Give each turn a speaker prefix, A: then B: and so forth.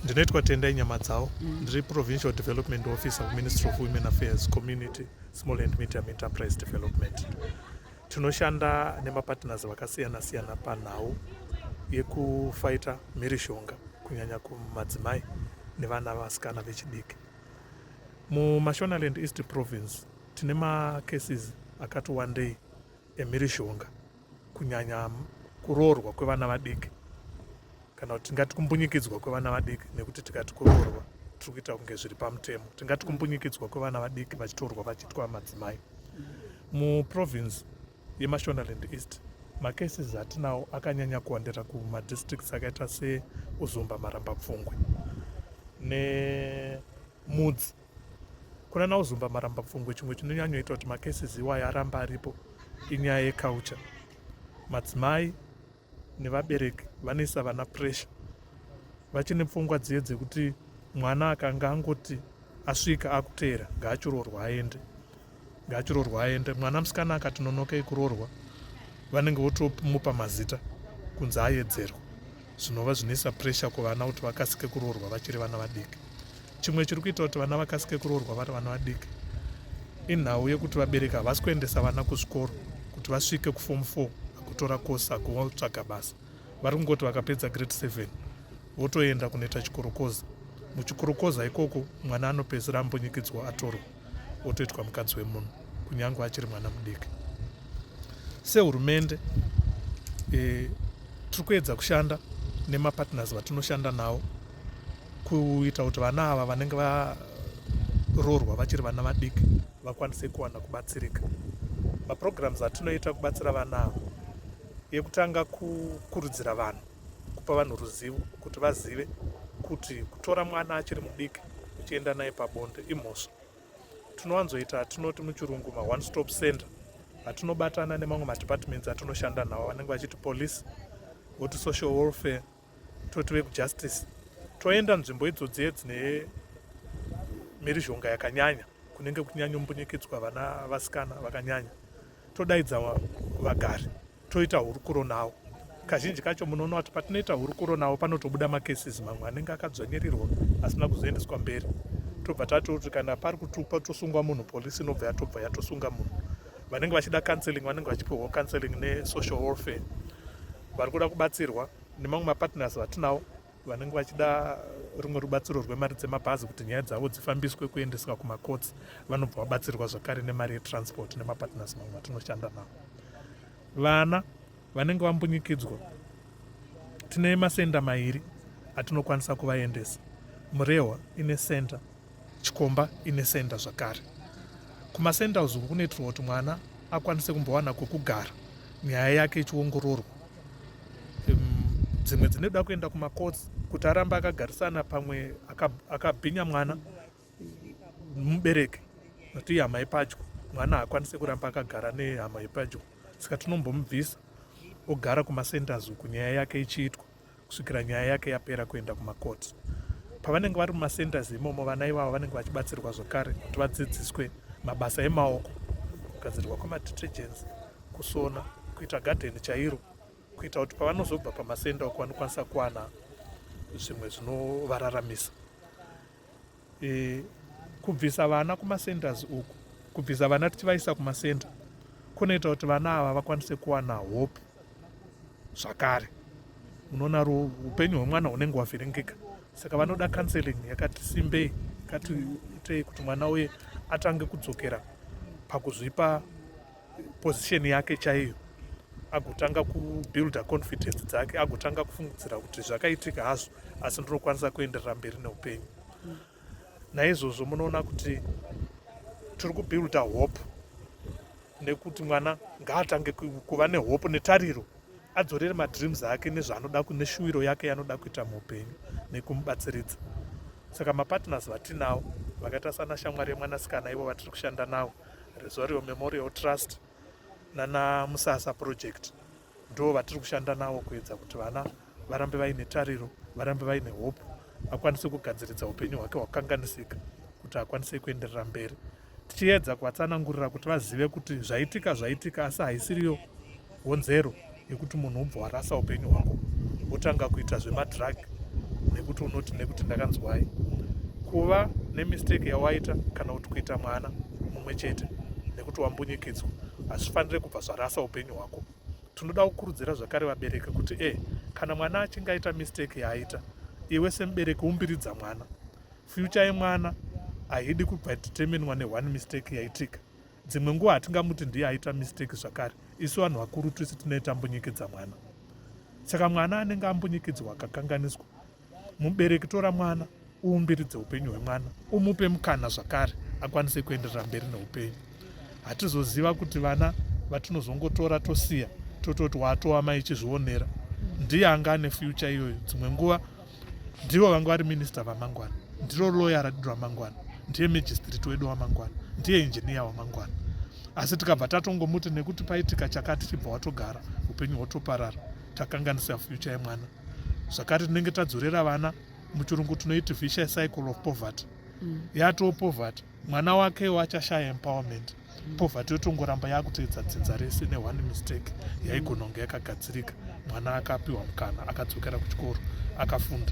A: Ndinoitwa Tendai Nyamadzao, ndiri Provincial Development Officer kuMinistry of Women Affairs, Community, Small and Medium Enterprise Development. Tinoshanda nemapartners vakasiyana-siyana panhau yekufaita mhirishonga kunyanya kumadzimai nevana vasikana vechidiki. MuMashonaland East Province tine macases akati wandei emhirishonga kunyanya kuroorwa kwevana vadiki, kana kuti tingati kumbunyikidzwa kwevana vadiki, nekuti tikati kuroorwa tiri kuita kunge zviri pamutemo. Tingati kumbunyikidzwa kwevana vadiki vachitorwa vachiitwa madzimai. Muprovince yeMashonaland East macases atinawo akanyanya kuwandira kumadistricts akaita seUzumba, Maramba-Pfungwe neMudzi. Kuna naUzumba, Maramba-Pfungwe chimwe chinonyanyoita kuti macases iwayo aramba aripo inyaya yeculture. Madzimai nevabereki vanoisa vana pressure, vachine pfungwa dziye dzekuti mwana akanga angoti asvika akuteera ngaachiroorwa aende. Mwana musikana akati nonokei kuroorwa, vanenge votomupa mazita kunzi aedzerwa, zvinova zvinoisa pressure kuvana kuti vakasike kuroorwa vachiri vana vadiki. Chimwe chiri kuita kuti vana vakasike kuroorwa vari vana vadiki inhau yekuti vabereki havasi kuendesa vana kuzvikoro kuti vasvike kuform 4 akutora kosi akutsvaga basa. Vari kungoti vakapedza grade 7 votoenda kunoita chikorokoza. Muchikorokoza ikoko mwana anopedzisira ambonyikidzwa atorwa otoitwa mukadzi wemunhu kunyange achiri mwana mudiki. Sehurumende tiri kuedza kushanda nemapartners vatinoshanda nawo kuita kuti vana ava vanenge varoorwa vachiri vana vadiki vakwanise kuwana kubatsirika. Maprograms atinoita kubatsira vana ava yekutanga kukurudzira vanhu, kupa vanhu ruzivo kuti vazive kuti kutora mwana achiri mudiki uchienda naye pabonde imhosva. Tinowanzoita tinoti muchirungu ma-one stop center atinobatana nemamwe madepartments atinoshanda nawo vanenge vachiti police, voti social welfare, toti vekujustice. Toenda nzvimbo idzodziye dzine mhirizhonga yakanyanya kunenge kunyanyombunyukidzwa vana vasikana vakanyanya, todaidza vagari toita hurukuro navo. Kazhinji kacho munoona kuti patinoita hurukuro navo panotobuda macases mamwe anenge akadzvanyirirwa asina kuzoendeswa mberi. Tobva tatoti kana pari kutupa tosungwa munhu, polisi inobva yatobva yatosunga munhu. Vanenge vachida counseling vanenge vachipiwa counseling nesocial welfare. Vari kuda kubatsirwa nemamwe mapartners vatinawo vanenge vachida rumwe rubatsiro rwemari dzemabhazi kuti nyaya dzavo dzifambiswe kuendeswa kumacourts, vanobva vabatsirwa zvakare nemari yetransport nemapartners mamwe vatinoshanda navo. Vana vanenge vambunyikidzwa tine masenda mairi atinokwanisa kuvaendesa. Murehwa ine senda, Chikomba ine senda zvakare. Kumasenda uku kunoitirwa kuti mwana akwanise kumbowana kwekugara, nyaya yake ichiongororwa. Dzimwe dzinoda kuenda kumacourts kuti aramba akagarisana pamwe akabhinya mwana mubereki nokuti hama yepadyo, mwana haakwanise kuramba akagara nehama yepadyo. Saka tinombomubvisa ogara kumasenders uku nyaya yake ichiitwa kusvikira nyaya yake yapera kuenda kumakoti. Pavanenge vari mumasenders imomo, vana ivavo vanenge vachibatsirwa zvakare kuti vadzidziswe mabasa emaoko, kugadzirwa kwemadetergents, kusona, kuita gadheni chairo, kuita kuti pavanozobva pamasenda uku vanokwanisa kuwana zvimwe zvinovararamisa. Kubvisa vana kumasenders uku, kubvisa vana tichivaisa kumasenda kunoita kuti vana ava vakwanise kuwana hope zvakare. Unoona upenyu hwemwana hunenge hwavhiringika. Saka vanoda counseling yakati simbei, yakati itei kuti mwana uye atange kudzokera pakuzvipa position yake chaiyo, agotanga kubuilda confidence dzake, agotanga kufungidzira kuti zvakaitika hazvo asi ndinokwanisa kuenderera mberi neupenyu. Naizvozvo munoona kuti tiri kubuilda hope, nekuti mwana ngaatange kuva nehope netariro, adzorere madreams ake nezvaanoda, neshuwiro yake yanoda kuita muupenyu nekumubatsiridza. Saka mapartners vatinawo vakaita sana shamwari yemwanasikana ivo vatiri kushanda navo, Rezorio Memorial Trust nana Musasa Project, ndo vatiri kushanda navo kuedza kuti vana varambe vaine tariro, varambe vaine hope, akwanise kugadziridza upenyu hwake hwakanganisika kuti akwanise kuenderera mberi. Tichiedza kuvatsanangurira kuti vazive kuti zvaitika asi haisiriyo honzero yekuti munhu ubva warasa upenyu hwako wotanga kuita zvemadhiragi nekuti unoti nekuti ndakanzwai. Kuva nemistake yawaita kana kuti kuita mwana mumwe chete nekuti wambunyikidzwa hazvifanire kubva zvarasa upenyu hwako. Tinoda kukurudzira zvakare vabereki kuti kana mwana achinge aita mistake yaaita, iwe semubereki umbiridza mwana. Future yemwana haidi kubva determinwa ne1 mistake yaitika. Dzimwe nguva hatingamuti ndiye aita mistake zvakare, isu vanhu vakuru tisi tinoita tambunyikidza mwana. Saka mwana anenge ambunyikidzwa akakanganiswa, mubereki tora mwana uumbiridze upenyu hwemwana, umupe mukana zvakare akwanise kuenderera mberi neupenyu. Hatizoziva kuti vana vatinozongotora tosiya tototi watova maichizvionera ndiye anga ane future iyoyo. Dzimwe nguva ndivo vanga vari minista vamangwana, ndiro lawyer redu ramangwana, ndiye magistrate wedu wamangwana, ndiye engineer wamangwana. Asi tikabva tatongomuti nekuti paitika chakati chibva watogara upenyu hwotoparara, takanganisa future yemwana. Zvakare tinenge tadzorera vana muchirungu tunoiti vicious cycle of poverty. Yatoo poverty, mwana wake wachashaya empowerment. Poverty yotongoramba yakuteedza dzinza rese ne1 mistake yaigona kunge yakagadzirika. Mwana akapiwa mukana, akadzokera kuchikoro, akafunda.